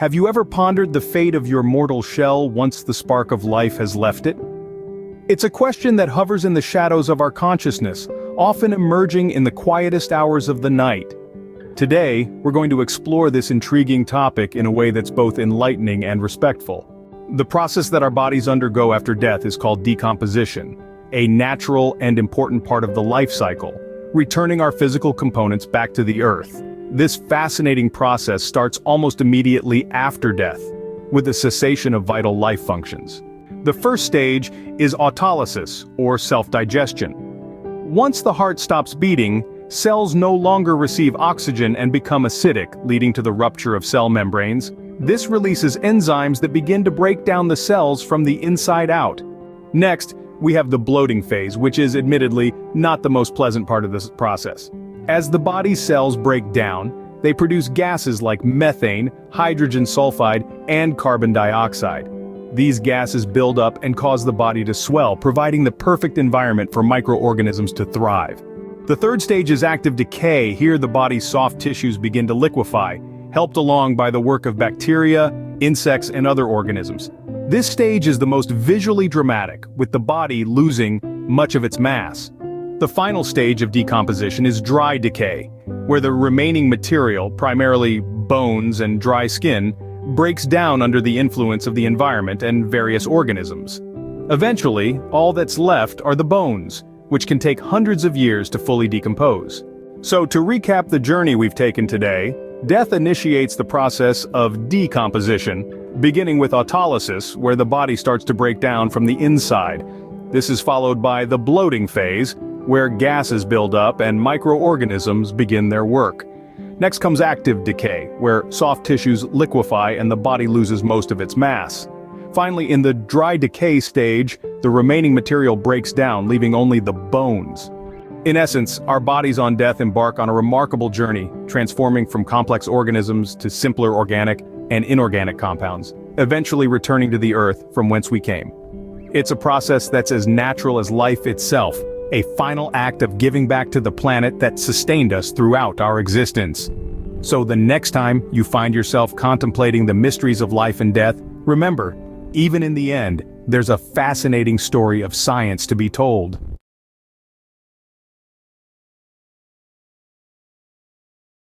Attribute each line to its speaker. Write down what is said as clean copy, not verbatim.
Speaker 1: Have you ever pondered the fate of your mortal shell once the spark of life has left it? It's a question that hovers in the shadows of our consciousness, often emerging in the quietest hours of the night. Today, we're going to explore this intriguing topic in a way that's both enlightening and respectful. The process that our bodies undergo after death is called decomposition, a natural and important part of the life cycle, returning our physical components back to the earth. This fascinating process starts almost immediately after death, with the cessation of vital life functions. The first stage is autolysis, or self-digestion. Once the heart stops beating, cells no longer receive oxygen and become acidic, leading to the rupture of cell membranes. This releases enzymes that begin to break down the cells from the inside out. Next, we have the bloating phase, which is admittedly not the most pleasant part of this process. As the body's cells break down, they produce gases like methane, hydrogen sulfide, and carbon dioxide. These gases build up and cause the body to swell, providing the perfect environment for microorganisms to thrive. The third stage is active decay. Here the body's soft tissues begin to liquefy, helped along by the work of bacteria, insects, and other organisms. This stage is the most visually dramatic, with the body losing much of its mass. The final stage of decomposition is dry decay, where the remaining material, primarily bones and dry skin, breaks down under the influence of the environment and various organisms. Eventually, all that's left are the bones, which can take hundreds of years to fully decompose. So to recap the journey we've taken today, death initiates the process of decomposition, beginning with autolysis, where the body starts to break down from the inside. This is followed by the bloating phase, where gases build up and microorganisms begin their work. Next comes active decay, where soft tissues liquefy and the body loses most of its mass. Finally, in the dry decay stage, the remaining material breaks down, leaving only the bones. In essence, our bodies on death embark on a remarkable journey, transforming from complex organisms to simpler organic and inorganic compounds, eventually returning to the earth from whence we came. It's a process that's as natural as life itself, a final act of giving back to the planet that sustained us throughout our existence. So the next time you find yourself contemplating the mysteries of life and death, remember, even in the end, there's a fascinating story of science to be told.